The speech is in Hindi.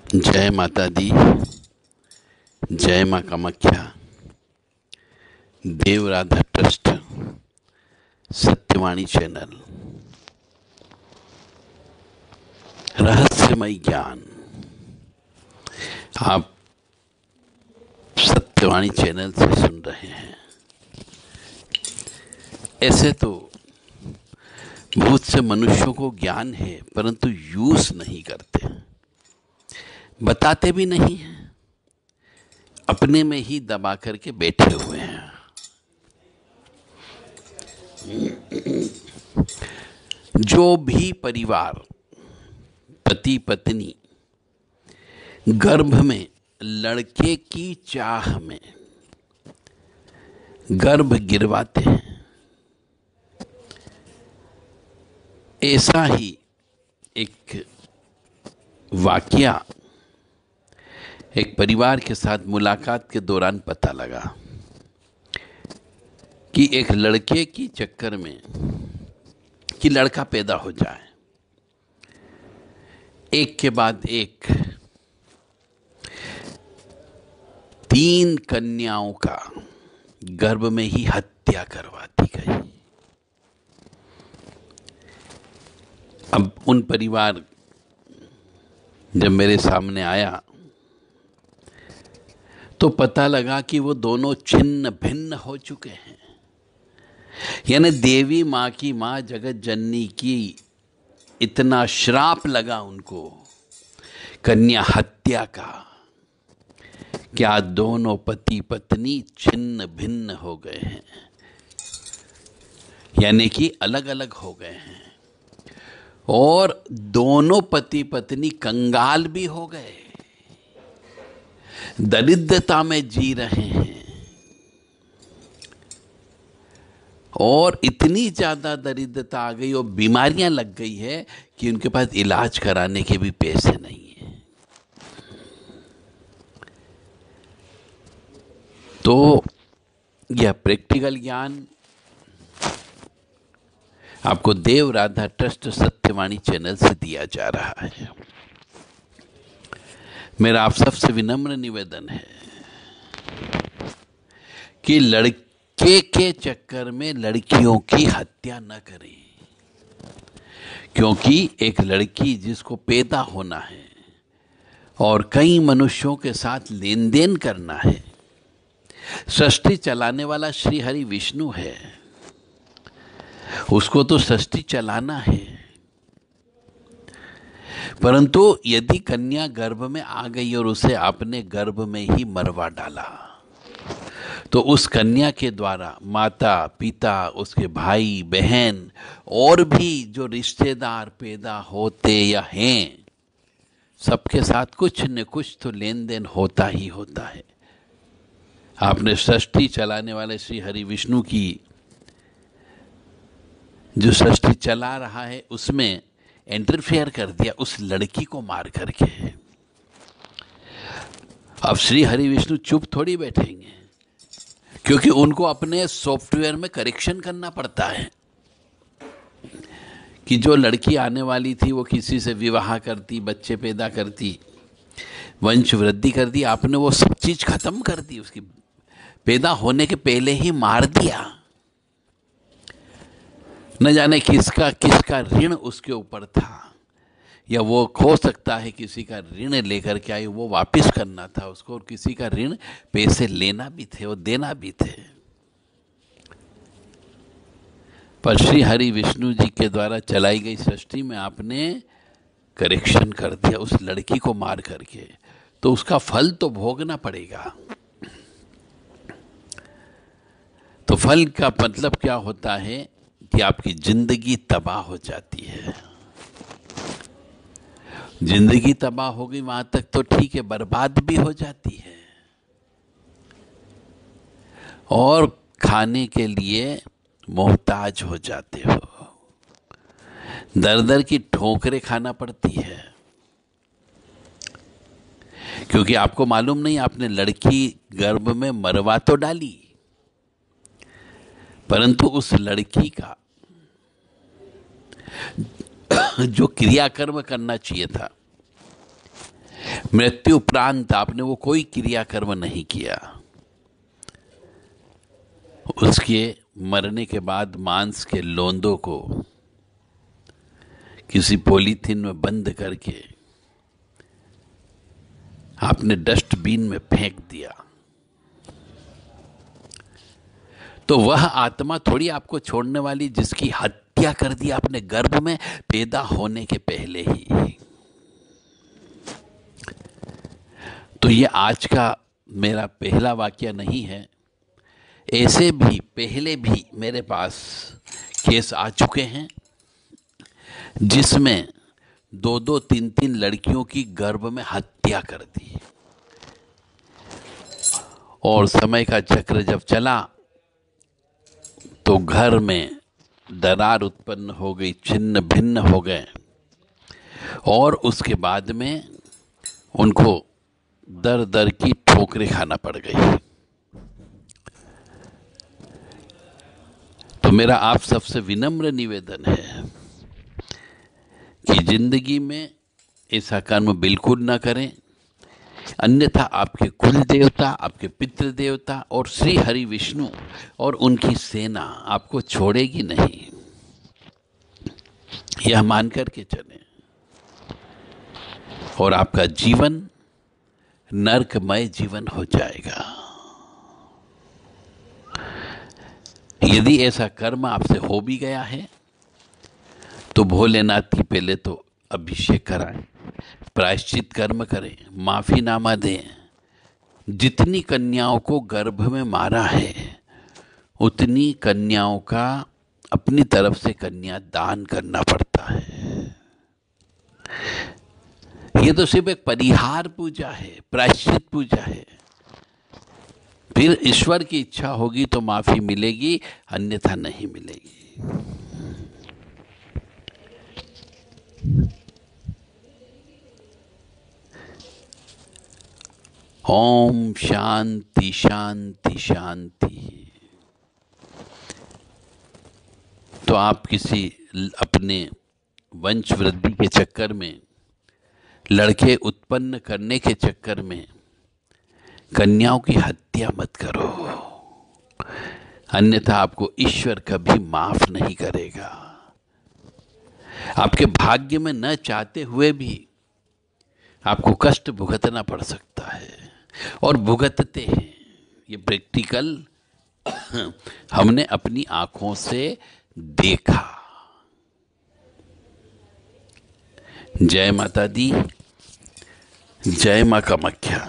जय माता दी। जय माँ कामाख्या। देव राधा ट्रस्ट, सत्यवाणी चैनल, रहस्यमय ज्ञान। आप सत्यवाणी चैनल से सुन रहे हैं। ऐसे तो बहुत से मनुष्यों को ज्ञान है, परंतु यूज नहीं करते, बताते भी नहीं हैं, अपने में ही दबा करके बैठे हुए हैं। जो भी परिवार, पति पत्नी गर्भ में लड़के की चाह में गर्भ गिरवाते हैं, ऐसा ही एक वाकया एक परिवार के साथ मुलाकात के दौरान पता लगा कि एक लड़के की चक्कर में कि लड़का पैदा हो जाए, एक के बाद एक 3 कन्याओं का गर्भ में ही हत्या करवा दी गई। अब उन परिवार जब मेरे सामने आया तो पता लगा कि वो दोनों छिन्न भिन्न हो चुके हैं। यानी देवी माँ की माँ जगत जननी की इतना श्राप लगा उनको कन्या हत्या का, क्या दोनों पति पत्नी छिन्न भिन्न हो गए हैं, यानी कि अलग अलग हो गए हैं। और दोनों पति पत्नी कंगाल भी हो गए, दरिद्रता में जी रहे हैं, और इतनी ज्यादा दरिद्रता आ गई और बीमारियां लग गई है कि उनके पास इलाज कराने के भी पैसे नहीं है। तो यह प्रैक्टिकल ज्ञान आपको देव राधा ट्रस्ट सत्यवाणी चैनल से दिया जा रहा है। मेरा आप सबसे विनम्र निवेदन है कि लड़के के चक्कर में लड़कियों की हत्या न करें, क्योंकि एक लड़की जिसको पैदा होना है और कई मनुष्यों के साथ लेन देन करना है, सृष्टि चलाने वाला श्री हरि विष्णु है, उसको तो सृष्टि चलाना है। परंतु यदि कन्या गर्भ में आ गई और उसे आपने गर्भ में ही मरवा डाला, तो उस कन्या के द्वारा माता पिता, उसके भाई बहन और भी जो रिश्तेदार पैदा होते या हैं, सबके साथ कुछ न कुछ तो लेन देन होता ही होता है। आपने सृष्टि चलाने वाले श्री हरि विष्णु की जो सृष्टि चला रहा है उसमें इंटरफेयर कर दिया उस लड़की को मार करके। अब श्री हरि विष्णु चुप थोड़ी बैठेंगे, क्योंकि उनको अपने सॉफ्टवेयर में करेक्शन करना पड़ता है कि जो लड़की आने वाली थी वो किसी से विवाह करती, बच्चे पैदा करती, वंश वृद्धि करती, आपने वो सब चीज खत्म कर दी, उसकी पैदा होने के पहले ही मार दिया। न जाने किसका किसका ऋण उसके ऊपर था, या वो हो सकता है किसी का ऋण लेकर के आई, वो वापस करना था उसको, और किसी का ऋण पैसे लेना भी थे और देना भी थे। पर श्री हरि विष्णु जी के द्वारा चलाई गई सृष्टि में आपने करेक्शन कर दिया उस लड़की को मार करके, तो उसका फल तो भोगना पड़ेगा। तो फल का मतलब क्या होता है कि आपकी जिंदगी तबाह हो जाती है। जिंदगी तबाह हो गई वहां तक तो ठीक है, बर्बाद भी हो जाती है, और खाने के लिए मोहताज हो जाते हो, दर दर की ठोकरें खाना पड़ती है, क्योंकि आपको मालूम नहीं, आपने लड़की गर्भ में मरवा तो डाली, परंतु उस लड़की का जो क्रियाकर्म करना चाहिए था मृत्यु उपरांत आपने वो कोई क्रियाकर्म नहीं किया। उसके मरने के बाद मांस के लोंदों को किसी पॉलीथीन में बंद करके आपने डस्टबिन में फेंक दिया, तो वह आत्मा थोड़ी आपको छोड़ने वाली जिसकी हत्या कर दी आपने गर्भ में पैदा होने के पहले ही। तो ये आज का मेरा पहला वाक्य नहीं है, ऐसे भी पहले भी मेरे पास केस आ चुके हैं जिसमें 2-2, 3-3 लड़कियों की गर्भ में हत्या कर दी। और समय का चक्र जब चला तो घर में दरार उत्पन्न हो गई, छिन्न भिन्न हो गए, और उसके बाद में उनको दर दर की ठोकरें खाना पड़ गई। तो मेरा आप सबसे विनम्र निवेदन है कि जिंदगी में ऐसा कर्म बिल्कुल ना करें, अन्यथा आपके कुल देवता, आपके पितृ देवता और श्री हरि विष्णु और उनकी सेना आपको छोड़ेगी नहीं, यह मान करके चलें। और आपका जीवन नरकमय जीवन हो जाएगा। यदि ऐसा कर्म आपसे हो भी गया है तो भोलेनाथ की पहले तो अभिषेक कराएं, प्रायश्चित कर्म करें, माफीनामा दें। जितनी कन्याओं को गर्भ में मारा है उतनी कन्याओं का अपनी तरफ से कन्या दान करना पड़ता है। ये तो सिर्फ एक परिहार पूजा है, प्रायश्चित पूजा है। फिर ईश्वर की इच्छा होगी तो माफी मिलेगी, अन्यथा नहीं मिलेगी। ओम शांति शांति शांति। तो आप किसी अपने वंश वृद्धि के चक्कर में, लड़के उत्पन्न करने के चक्कर में कन्याओं की हत्या मत करो, अन्यथा आपको ईश्वर कभी माफ नहीं करेगा। आपके भाग्य में न चाहते हुए भी आपको कष्ट भुगतना पड़ सकता है, और भुगतते हैं। ये प्रैक्टिकल हमने अपनी आंखों से देखा। जय माता दी, जय मां कामाख्या।